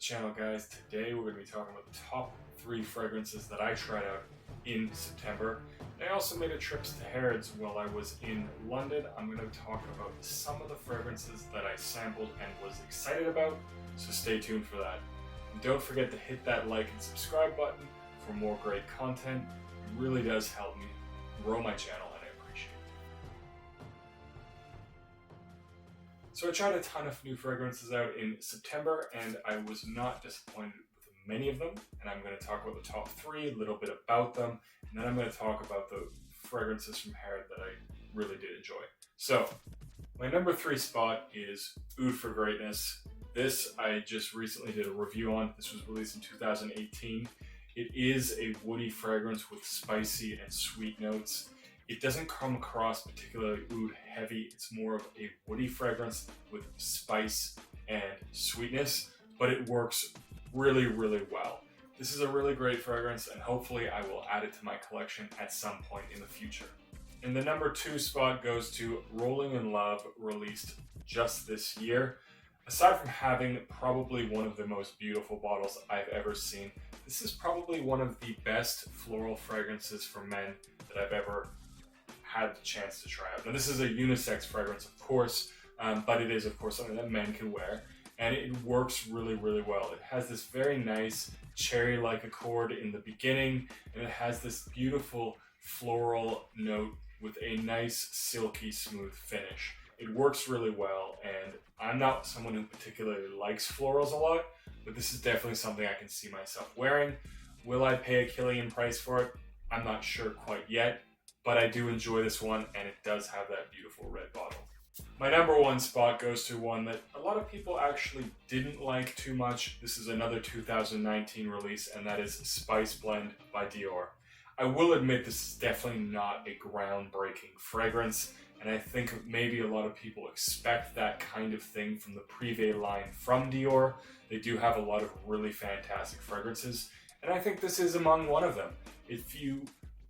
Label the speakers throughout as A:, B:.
A: channel, guys. Today we're going to be talking about the top 3 fragrances that I tried out in September. I also made a trip to Harrods while I was in London. I'm going to talk about some of the fragrances that I sampled and was excited about, so stay tuned for that. And don't forget to hit that like and subscribe button for more great content. It really does help me grow my channel and I appreciate it. So I tried a ton of new fragrances out in September and I was not disappointed with many of them. And I'm going to talk about the top 3, a little bit about them, and then I'm going to talk about the fragrances from Harrods that I really did enjoy. So my number 3 spot is Oud for Greatness. This I just recently did a review on. This was released in 2018. It is a woody fragrance with spicy and sweet notes. It doesn't come across particularly oud heavy. It's more of a woody fragrance with spice and sweetness, but it works really, really well. This is a really great fragrance and hopefully I will add it to my collection at some point in the future. And the number 2 spot goes to Rolling in Love, released just this year. Aside from having probably one of the most beautiful bottles I've ever seen, this is probably one of the best floral fragrances for men that I've ever had the chance to try out. Now this is a unisex fragrance, of course, but it is of course something that men can wear, and it works really, really well. It has this very nice cherry-like accord in the beginning, and it has this beautiful floral note with a nice silky smooth finish. It works really well, and I'm not someone who particularly likes florals a lot, but this is definitely something I can see myself wearing. Will I pay a Killian price for it? I'm not sure quite yet, but I do enjoy this one, and it does have that beautiful red bottle. My number 1 spot goes to one that a lot of people actually didn't like too much. This is another 2019 release, and that is Spice Blend by Dior. I will admit this is definitely not a groundbreaking fragrance, and I think maybe a lot of people expect that kind of thing from the Privé line from Dior. They do have a lot of really fantastic fragrances, and I think this is among one of them. If you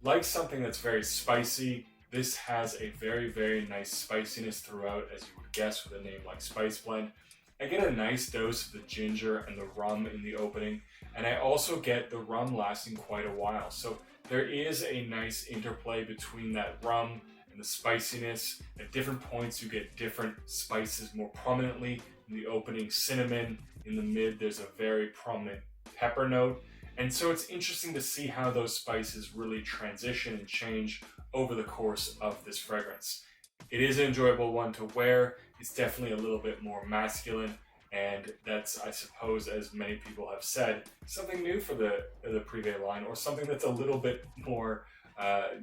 A: like something that's very spicy, this has a very, very nice spiciness throughout, as you would guess with a name like Spice Blend. I get a nice dose of the ginger and the rum in the opening, and I also get the rum lasting quite a while. So there is a nice interplay between that rum and the spiciness. At different points you get different spices more prominently. In the opening, cinnamon. In the mid, there's a very prominent pepper note. And so it's interesting to see how those spices really transition and change over the course of this fragrance. It is an enjoyable one to wear. It's definitely a little bit more masculine, and that's, I suppose, as many people have said, something new for the Privé line, or something that's a little bit more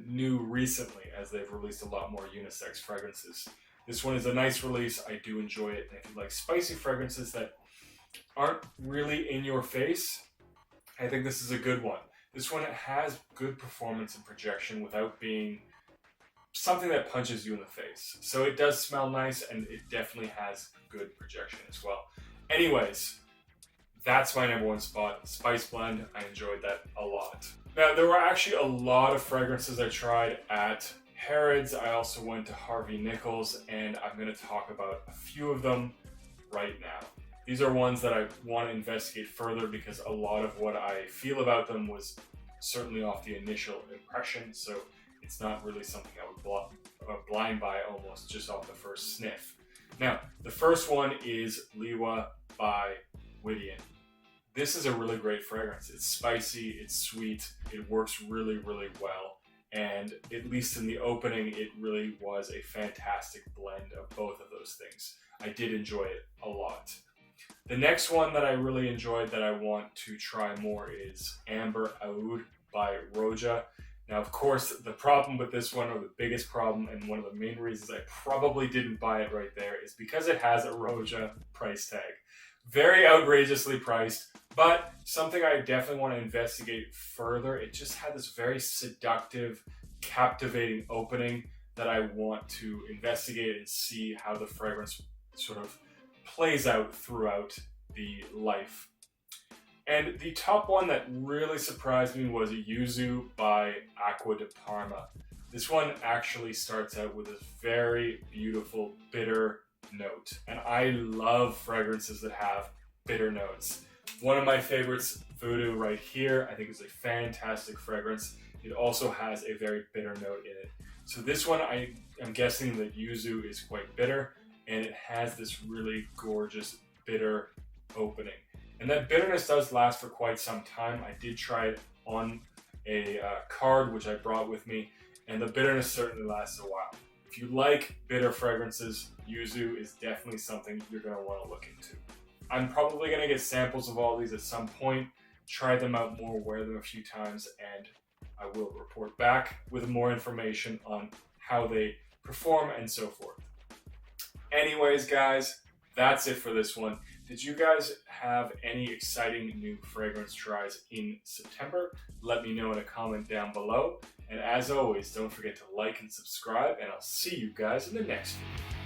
A: new recently, as they've released a lot more unisex fragrances. This one is a nice release. I do enjoy it, and if you like spicy fragrances that aren't really in your face, I think this is a good one. This one has good performance and projection without being something that punches you in the face. So it does smell nice, and it definitely has good projection as well. Anyways, that's my number 1 spot, Spice Blend. I enjoyed that a lot. Now, there were actually a lot of fragrances I tried at Harrods. I also went to Harvey Nichols, and I'm going to talk about a few of them right now. These are ones that I want to investigate further because a lot of what I feel about them was certainly off the initial impression, so it's not really something I would blind buy almost just off the first sniff. Now, the first one is Liuhua by Whittian. This is a really great fragrance. It's spicy, it's sweet, it works really, really well, and at least in the opening, it really was a fantastic blend of both of those things. I did enjoy it a lot. The next one that I really enjoyed that I want to try more is Amber Oud by Roja. Now, of course, the problem with this one, or the biggest problem, and one of the main reasons I probably didn't buy it right there, is because it has a Roja price tag. Very outrageously priced, but something I definitely want to investigate further. It just had this very seductive, captivating opening that I want to investigate and see how the fragrance sort of plays out throughout the life. And the top one that really surprised me was Yuzu by Acqua di Parma. This one actually starts out with a very beautiful bitter note, and I love fragrances that have bitter notes. One of my favorites, Voodoo, right here. I think it's a fantastic fragrance. It also has a very bitter note in it. So this one, I am guessing that yuzu is quite bitter, and it has this really gorgeous bitter opening. And that bitterness does last for quite some time. I did try it on a card, which I brought with me, and the bitterness certainly lasts a while. If you like bitter fragrances, yuzu is definitely something you're going to want to look into. I'm probably going to get samples of all these at some point, try them out more, wear them a few times, and I will report back with more information on how they perform and so forth. Anyways, guys, that's it for this one. Did you guys have any exciting new fragrance tries in September? Let me know in a comment down below. And as always, don't forget to like and subscribe, and I'll see you guys in the next video.